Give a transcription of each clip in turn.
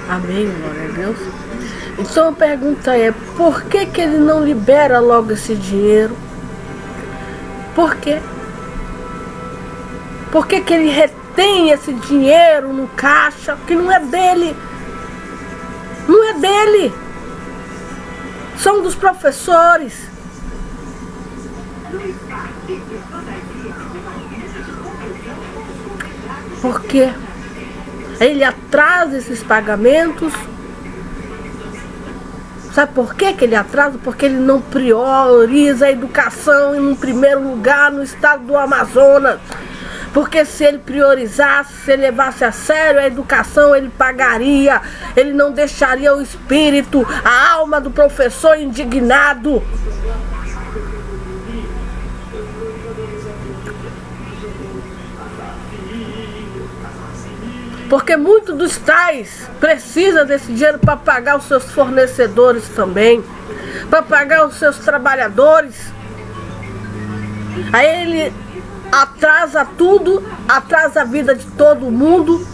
Amém, glória a Deus. Então a pergunta é, por que que ele não libera logo esse dinheiro? Por quê? Por que que ele retém esse dinheiro no caixa, que não é dele? Não é dele. São dos professores. Por quê? Ele atrasa esses pagamentos. Sabe por que que ele atrasa? Porque ele não prioriza a educação em primeiro lugar no estado do Amazonas. Porque se ele priorizasse, se ele levasse a sério a educação, ele pagaria, ele não deixaria o espírito, a alma do professor indignado. Porque muitos dos tais precisam desse dinheiro para pagar os seus fornecedores também, para pagar os seus trabalhadores. Aí ele atrasa tudo, atrasa a vida de todo mundo,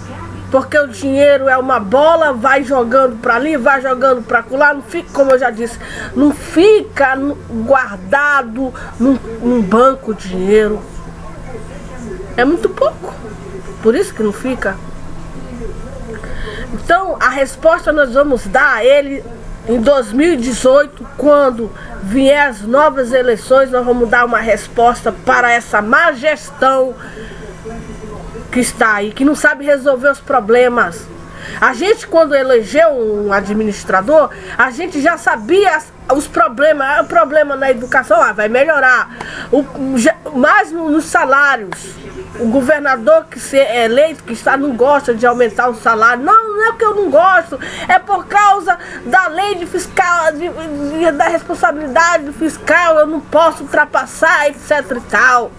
porque o dinheiro é uma bola, vai jogando para ali, vai jogando para lá, não fica, como eu já disse, não fica guardado num banco o dinheiro. É muito pouco, por isso que não fica. Então a resposta nós vamos dar a ele em 2018, quando vier as novas eleições. Nós vamos dar uma resposta para essa má gestão que está aí, que não sabe resolver os problemas. A gente, quando elegeu um administrador, a gente já sabia os problemas. O problema na educação vai melhorar, mais nos salários. O governador que ser eleito, que está, não gosta de aumentar o salário. Não é que eu não gosto, é por causa da lei de fiscal, da responsabilidade do fiscal, eu não posso ultrapassar, etc e tal.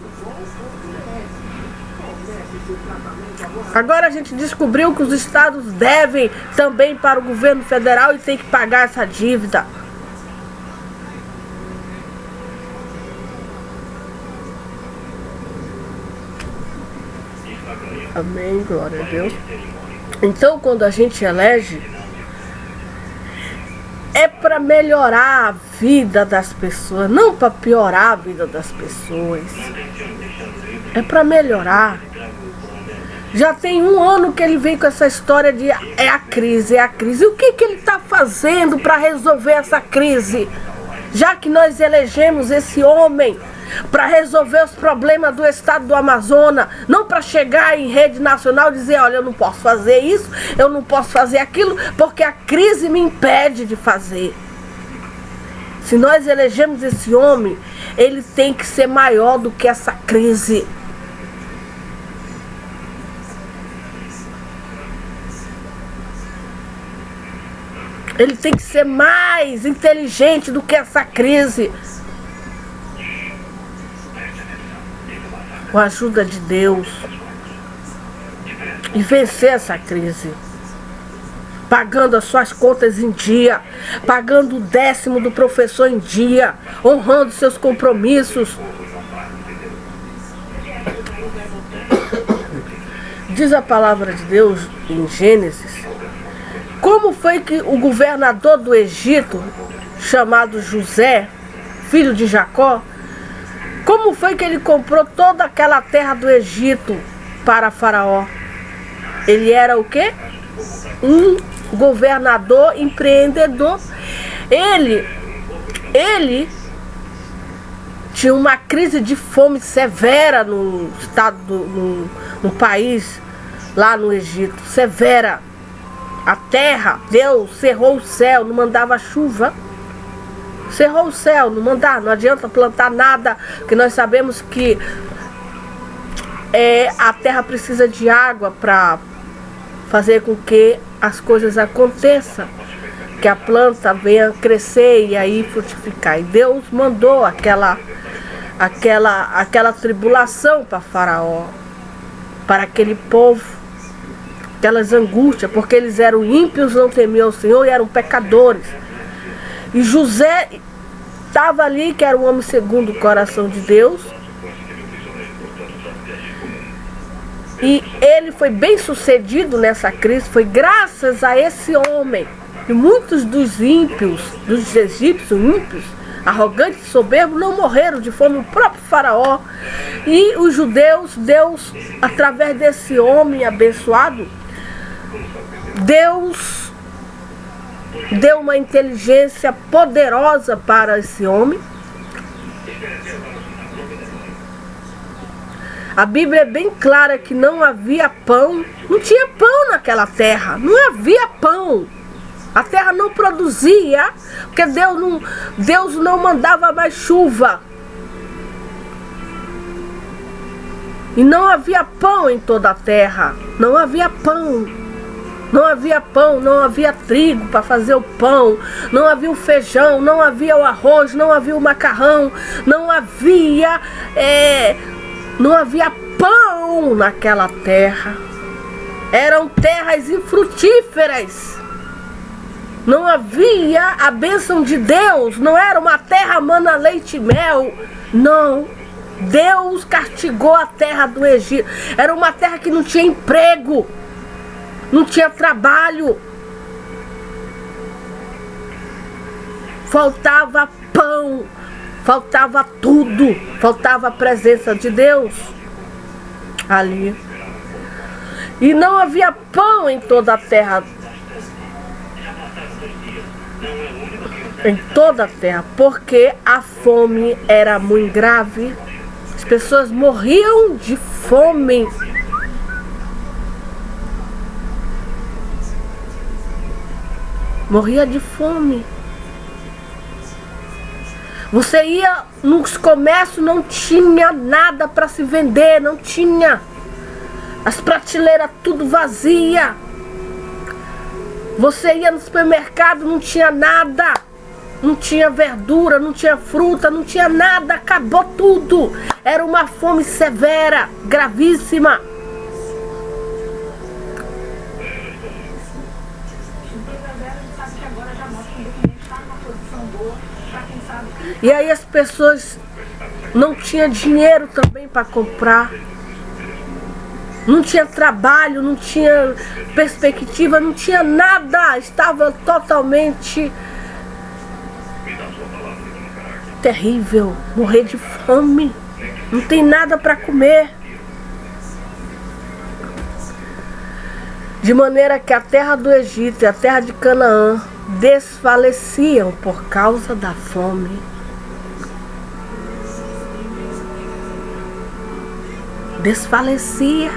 Agora a gente descobriu que os estados devem também para o governo federal e tem que pagar essa dívida. Amém, glória a Deus. Então, quando a gente elege, é para melhorar a vida das pessoas, não para piorar a vida das pessoas. É para melhorar. Já tem 1 ano que ele vem com essa história de é a crise. E o que que ele está fazendo para resolver essa crise? Já que nós elegemos esse homem para resolver os problemas do estado do Amazonas, não para chegar em rede nacional e dizer, olha, eu não posso fazer isso, eu não posso fazer aquilo, porque a crise me impede de fazer. Se nós elegemos esse homem, ele tem que ser maior do que essa crise. Ele tem que ser mais inteligente do que essa crise. Com a ajuda de Deus. E vencer essa crise. Pagando as suas contas em dia. Pagando o 10º do professor em dia. Honrando seus compromissos. Diz a palavra de Deus em Gênesis. Como foi que o governador do Egito, chamado José, filho de Jacó, como foi que ele comprou toda aquela terra do Egito para Faraó? Ele era o quê? Um governador empreendedor. Ele tinha uma crise de fome severa no estado, no país, lá no Egito, severa. A terra, Deus cerrou o céu, não mandava chuva. Cerrou o céu, não adianta plantar nada, porque nós sabemos que a terra precisa de água para fazer com que as coisas aconteçam, que a planta venha crescer e aí frutificar. E Deus mandou aquela tribulação para Faraó, para aquele povo. Aquelas angústias, porque eles eram ímpios, não temiam o Senhor e eram pecadores. E José estava ali, que era um homem segundo o coração de Deus. E ele foi bem sucedido nessa crise, foi graças a esse homem. E muitos dos ímpios, dos egípcios ímpios, arrogantes e soberbos, não morreram de fome, o próprio faraó. E os judeus, Deus, através desse homem abençoado, Deus deu uma inteligência poderosa para esse homem. A Bíblia é bem clara que não havia pão, não tinha pão naquela terra, não havia pão. A terra não produzia, porque Deus não mandava mais chuva. E não havia pão em toda a terra, não havia pão. Não havia pão, não havia trigo para fazer o pão, não havia o feijão, não havia o arroz, não havia o macarrão, não havia pão naquela terra. Eram terras infrutíferas. Não havia a bênção de Deus, não era uma terra mana leite e mel, não. Deus castigou a terra do Egito. Era uma terra que não tinha emprego, não tinha trabalho. Faltava pão, faltava tudo, faltava a presença de Deus ali. E não havia pão em toda a terra. Em toda a terra, porque a fome era muito grave. As pessoas morriam de fome. Morria de fome. Você ia nos comércios, não tinha nada para se vender, não tinha. As prateleiras tudo vazia. Você ia no supermercado, não tinha nada. Não tinha verdura, não tinha fruta, não tinha nada, acabou tudo. Era uma fome severa, gravíssima. E aí as pessoas não tinham dinheiro também para comprar. Não tinha trabalho, não tinha perspectiva, não tinha nada. Estava totalmente terrível, morrer de fome. Não tem nada para comer. De maneira que a terra do Egito e a terra de Canaã desfaleciam por causa da fome. Desfalecia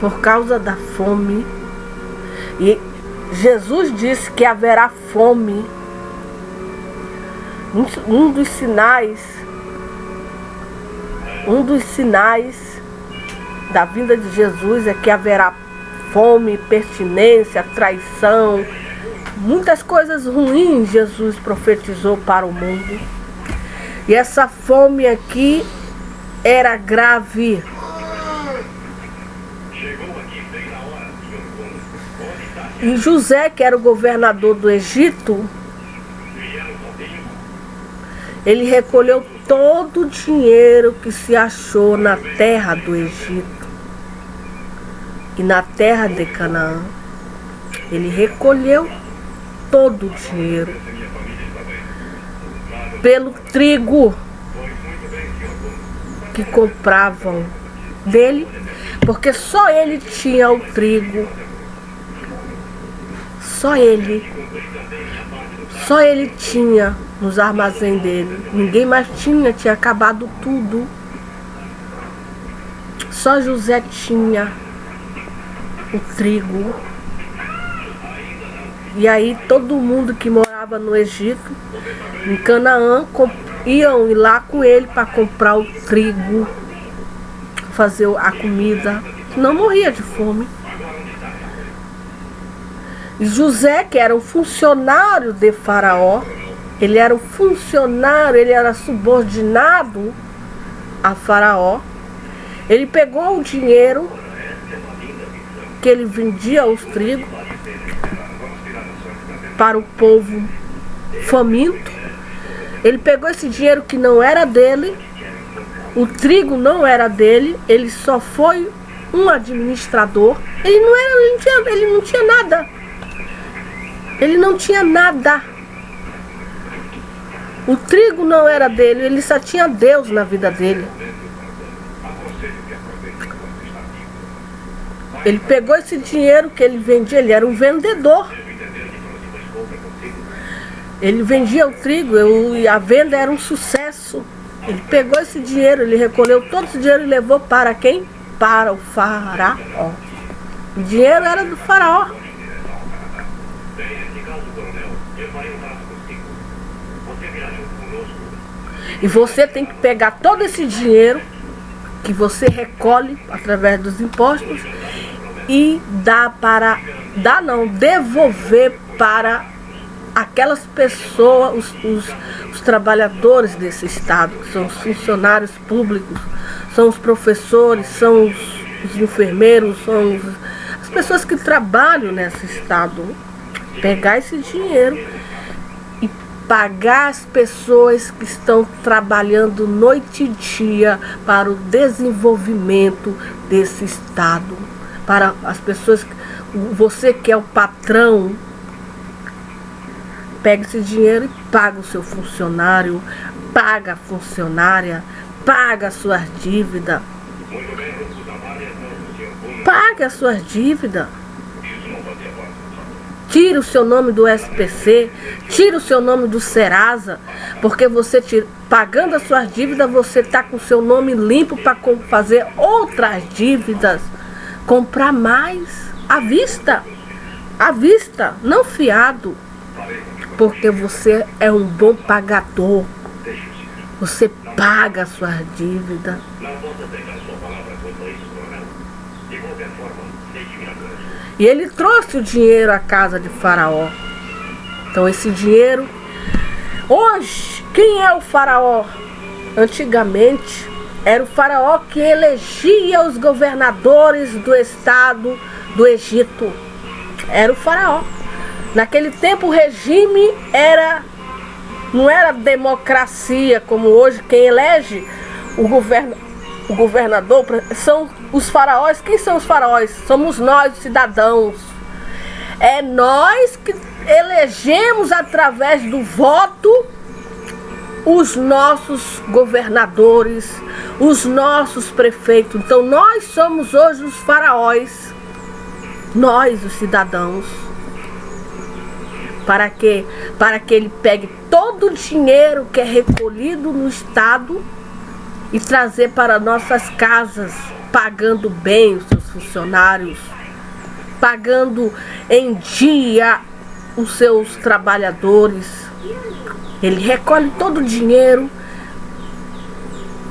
por causa da fome. E Jesus disse que haverá fome. Um dos sinais da vinda de Jesus é que haverá fome, pertinência, traição, muitas coisas ruins Jesus profetizou para o mundo. E essa fome aqui era grave. E José, que era o governador do Egito, ele recolheu todo o dinheiro que se achou na terra do Egito e na terra de Canaã. Ele recolheu todo o dinheiro pelo trigo que compravam dele, porque só ele tinha o trigo. Só ele tinha nos armazéns dele. Ninguém mais tinha acabado tudo. Só José tinha o trigo. E aí todo mundo que morava no Egito, em Canaã, iam ir lá com ele para comprar o trigo, fazer a comida, não morria de fome. E José, que era um funcionário de Faraó, ele era um funcionário, ele era subordinado a Faraó. Ele pegou o dinheiro que ele vendia os trigos para o povo faminto. Ele pegou esse dinheiro que não era dele O trigo não era dele, ele só foi um administrador. Ele não tinha nada. Ele não tinha nada. O trigo não era dele, ele só tinha Deus na vida dele. Ele pegou esse dinheiro que ele vendia, ele era um vendedor. Ele vendia o trigo e a venda era um sucesso. Ele pegou esse dinheiro, ele recolheu todo esse dinheiro e levou para quem? Para o faraó. O dinheiro era do faraó. E você tem que pegar todo esse dinheiro que você recolhe através dos impostos e devolver para aquelas pessoas, os trabalhadores desse estado, que são os funcionários públicos, são os professores, são os enfermeiros, são as pessoas que trabalham nesse estado. Pegar esse dinheiro e pagar as pessoas que estão trabalhando noite e dia para o desenvolvimento desse estado. Para as pessoas, você que é o patrão, pega esse dinheiro e paga o seu funcionário, paga a funcionária, paga as suas dívidas. Paga as suas dívidas. Tira o seu nome do SPC, tira o seu nome do Serasa, porque você pagando as suas dívidas, você está com o seu nome limpo para fazer outras dívidas, comprar mais, à vista, não fiado, porque você é um bom pagador, você paga a sua dívida. E ele trouxe o dinheiro à casa de Faraó. Então esse dinheiro... Hoje, quem é o Faraó? Antigamente, era o Faraó que elegia os governadores do estado do Egito. Era o Faraó. Naquele tempo o regime não era democracia como hoje. Quem elege o governador são os faraós. Quem são os faraós? Somos nós, os cidadãos. É nós que elegemos através do voto os nossos governadores, os nossos prefeitos. Então nós somos hoje os faraós, nós, os cidadãos. Para quê? Para que ele pegue todo o dinheiro que é recolhido no estado e trazer para nossas casas, pagando bem os seus funcionários, pagando em dia os seus trabalhadores. Ele recolhe todo o dinheiro,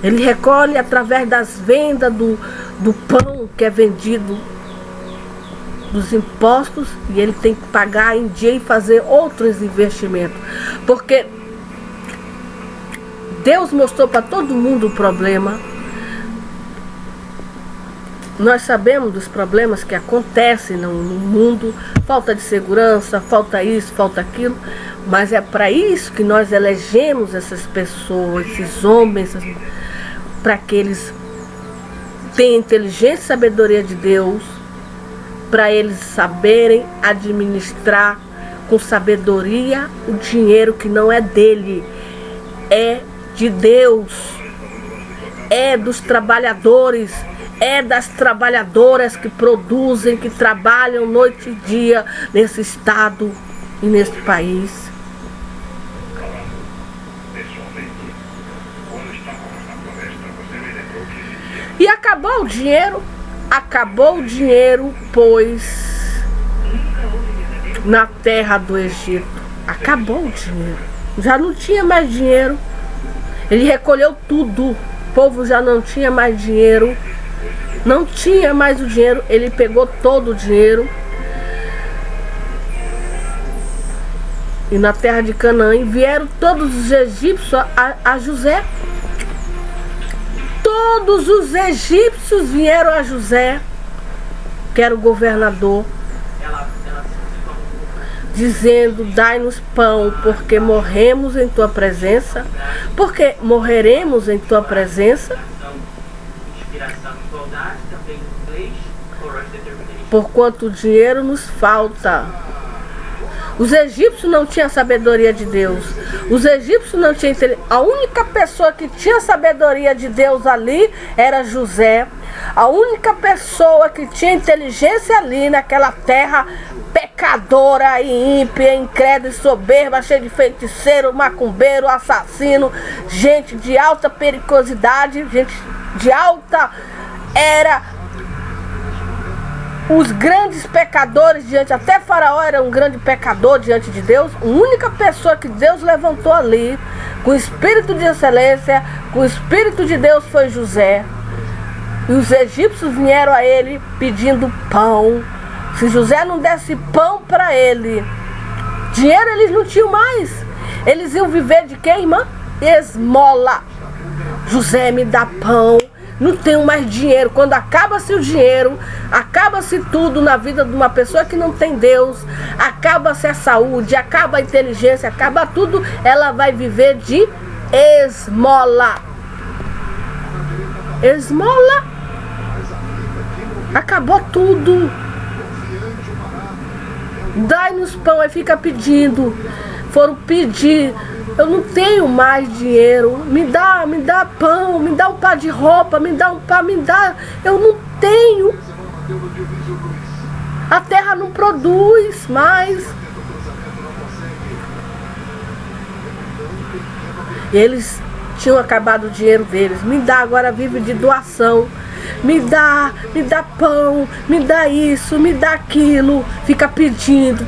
ele recolhe através das vendas do pão que é vendido, dos impostos, e ele tem que pagar em dia e fazer outros investimentos. Porque Deus mostrou para todo mundo o problema. Nós sabemos dos problemas que acontecem no mundo, falta de segurança, falta isso, falta aquilo, mas é para isso que nós elegemos essas pessoas, esses homens, para que eles tenham inteligência e sabedoria de Deus, para eles saberem administrar com sabedoria o dinheiro que não é dele, é de Deus, é dos trabalhadores, é das trabalhadoras que produzem, que trabalham noite e dia nesse estado e nesse país. E acabou o dinheiro, pois na terra do Egito acabou o dinheiro, já não tinha mais dinheiro. Ele recolheu tudo, o povo já não tinha mais dinheiro, não tinha mais o dinheiro. Ele pegou todo o dinheiro e na terra de Canaã vieram todos os egípcios a José. Todos os egípcios vieram a José, que era o governador, dizendo: dai-nos pão, porque morremos em tua presença. Porque morreremos em tua presença. Porquanto o dinheiro nos falta. Os egípcios não tinham sabedoria de Deus. Os egípcios não tinham inteligência. A única pessoa que tinha sabedoria de Deus ali era José. A única pessoa que tinha inteligência ali naquela terra pecadora e ímpia, incrédula e soberba, cheia de feiticeiro, macumbeiro, assassino, gente de alta periculosidade, gente de alta era. Os grandes pecadores diante, até Faraó era um grande pecador diante de Deus. A única pessoa que Deus levantou ali, com espírito de excelência, com o espírito de Deus, foi José. E os egípcios vieram a ele pedindo pão. Se José não desse pão para ele, dinheiro eles não tinham mais. Eles iam viver de quê, irmã? Esmola. José, me dá pão. Não tenho mais dinheiro. Quando acaba-se o dinheiro, acaba-se tudo na vida de uma pessoa que não tem Deus. Acaba-se a saúde, acaba a inteligência, acaba tudo. Ela vai viver de esmola. Esmola. Acabou tudo. Dai-nos pão. Aí fica pedindo. Foram pedir. Eu não tenho mais dinheiro. Me dá pão, me dá um par de roupa, me dá um par, me dá. Eu não tenho. A terra não produz mais. Eles tinham acabado o dinheiro deles. Me dá, agora vive de doação. Me dá pão, me dá isso, me dá aquilo. Fica pedindo.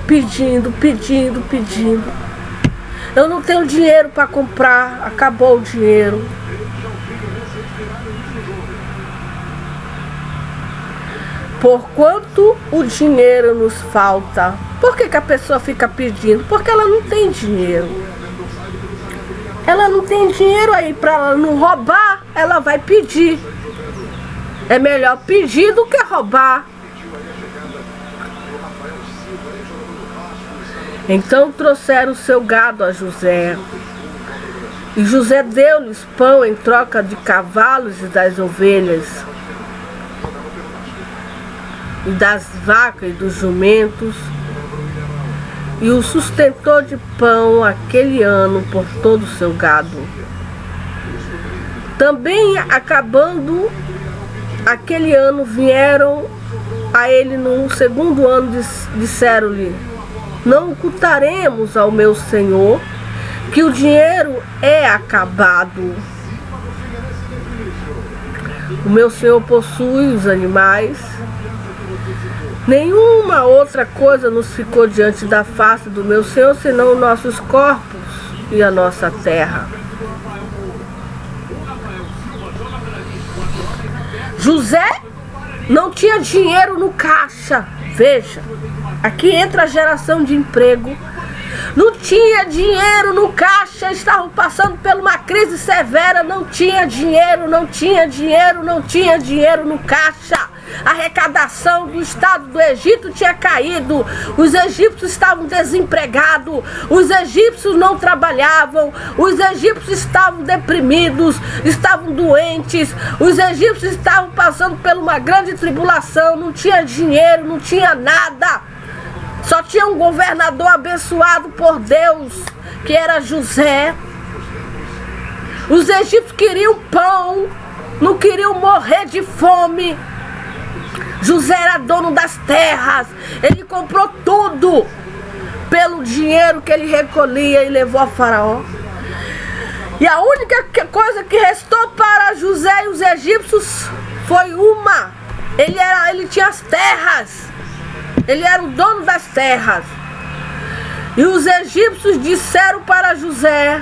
Eu não tenho dinheiro para comprar, acabou o dinheiro. Porquanto o dinheiro nos falta. Por que a pessoa fica pedindo? Porque ela não tem dinheiro. Ela não tem dinheiro aí, para ela não roubar, ela vai pedir. É melhor pedir do que roubar. Então trouxeram o seu gado a José. E José deu-lhes pão em troca de cavalos e das ovelhas, e das vacas e dos jumentos, e o sustentou de pão aquele ano por todo o seu gado. Também, acabando aquele ano, vieram a ele no segundo ano, disseram-lhe: não ocultaremos ao meu senhor que o dinheiro é acabado. O meu senhor possui os animais. Nenhuma outra coisa nos ficou diante da face do meu senhor, senão os nossos corpos e a nossa terra. José não tinha dinheiro no caixa. Veja, aqui entra a geração de emprego. Não tinha dinheiro no caixa, estavam passando por uma crise severa, não tinha dinheiro no caixa. A arrecadação do estado do Egito tinha caído, os egípcios estavam desempregados, os egípcios não trabalhavam, os egípcios estavam deprimidos, estavam doentes, os egípcios estavam passando por uma grande tribulação, não tinha dinheiro, não tinha nada. Só tinha um governador abençoado por Deus, que era José. Os egípcios queriam pão, não queriam morrer de fome. José era dono das terras, ele comprou tudo pelo dinheiro que ele recolhia e levou a Faraó. E a única coisa que restou para José e os egípcios foi uma: ele tinha as terras, ele era o dono das terras. E os egípcios disseram para José: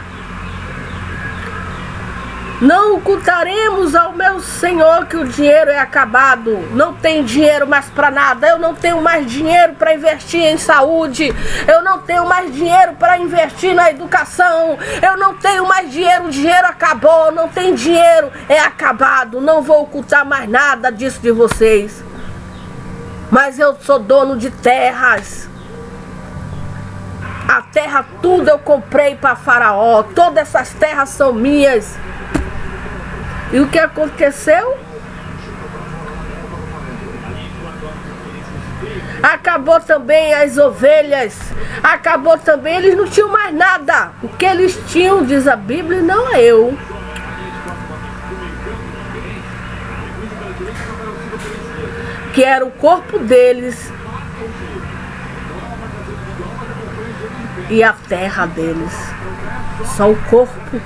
não ocultaremos ao meu senhor que o dinheiro é acabado. Não tem dinheiro mais para nada. Eu não tenho mais dinheiro para investir em saúde. Eu não tenho mais dinheiro para investir na educação. Eu não tenho mais dinheiro. O dinheiro acabou. Não tem dinheiro. É acabado. Não vou ocultar mais nada disso de vocês. Mas eu sou dono de terras. A terra, tudo eu comprei para Faraó. Todas essas terras são minhas. E o que aconteceu? Acabou também as ovelhas, acabou também, eles não tinham mais nada. O que eles tinham, diz a Bíblia, não é eu. Que era o corpo deles e a terra deles. Só o corpo.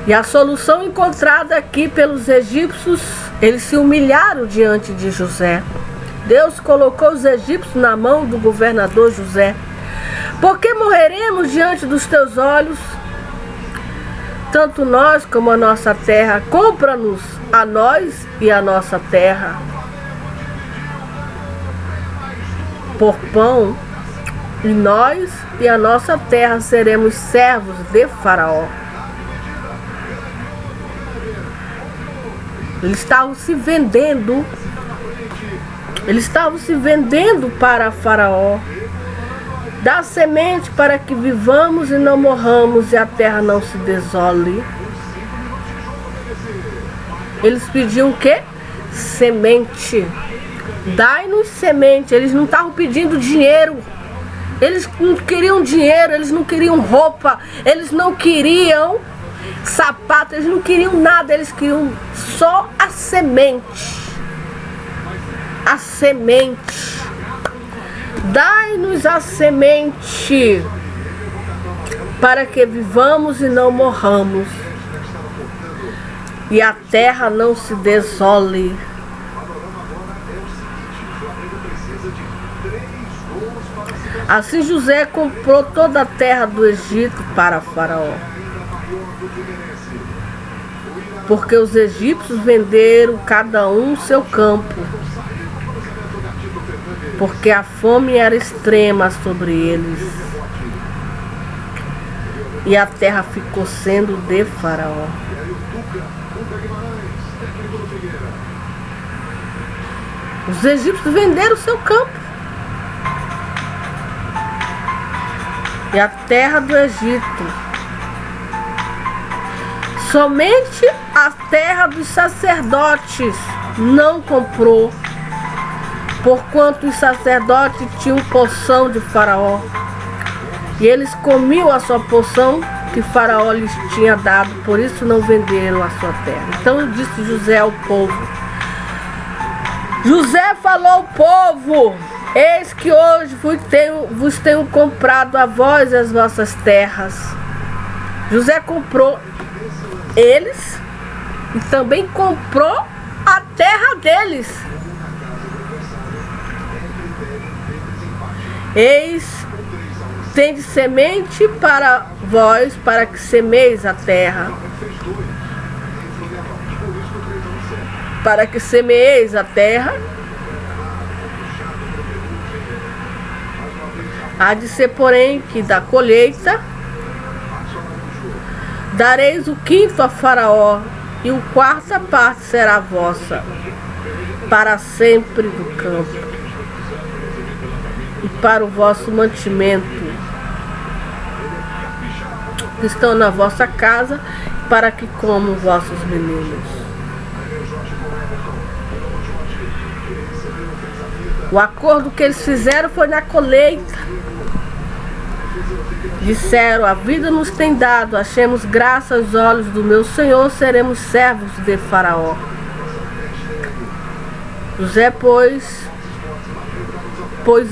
E a solução encontrada aqui pelos egípcios, eles se humilharam diante de José. Deus colocou os egípcios na mão do governador José. Porque morreremos diante dos teus olhos, tanto nós como a nossa terra. Compra-nos a nós e a nossa terra por pão, e nós e a nossa terra seremos servos de Faraó. Eles estavam se vendendo. Eles estavam se vendendo para Faraó. Dá semente para que vivamos e não morramos e a terra não se desole. Eles pediam o quê? Semente. Dai-nos semente. Eles não estavam pedindo dinheiro. Eles não queriam dinheiro, eles não queriam roupa, eles não queriam sapato, eles não queriam nada, eles queriam só a semente. A semente. Dai-nos a semente para que vivamos e não morramos e a terra não se desole. Assim José comprou toda a terra do Egito para Faraó, porque os egípcios venderam cada um seu campo, porque a fome era extrema sobre eles, e a terra ficou sendo de Faraó. Os egípcios venderam seu campo e a terra do Egito. Somente a terra dos sacerdotes não comprou, porquanto os sacerdotes tinham porção de Faraó, e eles comiam a sua porção que Faraó lhes tinha dado, por isso não venderam a sua terra. Então disse José ao povo. José falou ao povo: eis que hoje vos tenho comprado a vós e as vossas terras. José comprou eles e também comprou a terra deles. Eis, tende semente para vós, para que semeis a terra. Para que semeeis a terra. Há de ser, porém, que da colheita dareis o quinto a Faraó, e o quarta parte será vossa, para sempre do campo, e para o vosso mantimento, que estão na vossa casa, para que comam vossos meninos. O acordo que eles fizeram foi na colheita. Disseram: a vida nos tem dado, achemos graça aos olhos do meu Senhor, seremos servos de Faraó. José, pôs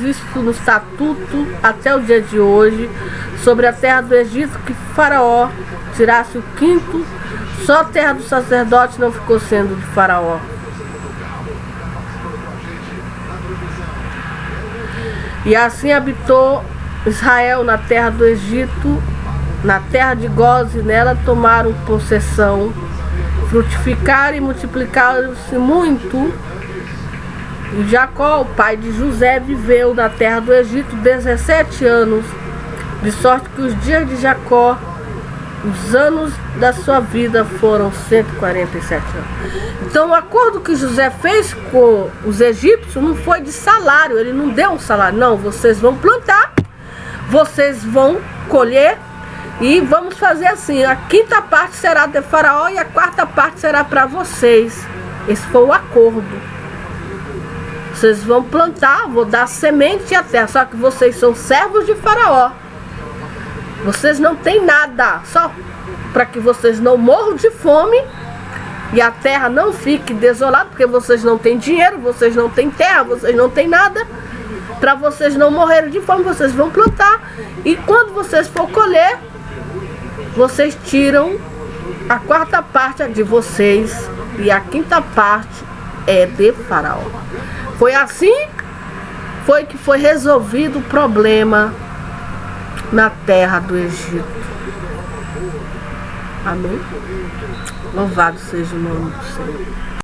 isso no estatuto até o dia de hoje, sobre a terra do Egito, que Faraó tirasse o quinto, só a terra do sacerdote não ficou sendo de Faraó. E assim habitou Israel na terra do Egito, na terra de Góz, e nela tomaram possessão, frutificaram e multiplicaram-se muito. E Jacó, o pai de José, viveu na terra do Egito 17 anos, de sorte que os dias de Jacó, os anos da sua vida, foram 147 anos. Então o acordo que José fez com os egípcios não foi de salário, ele não deu um salário. Não, vocês vão plantar, vocês vão colher. E vamos fazer assim, a quinta parte será de Faraó e a quarta parte será para vocês. Esse foi o acordo. Vocês vão plantar, vou dar semente à terra, só que vocês são servos de Faraó. Vocês não têm nada, só para que vocês não morram de fome e a terra não fique desolada, porque vocês não têm dinheiro, vocês não têm terra, vocês não têm nada. Para vocês não morrerem de fome, vocês vão plantar. E quando vocês for colher, vocês tiram a quarta parte de vocês e a quinta parte é de Faraó. Foi assim que foi resolvido o problema na terra do Egito. Amém? Louvado seja o nome do Senhor.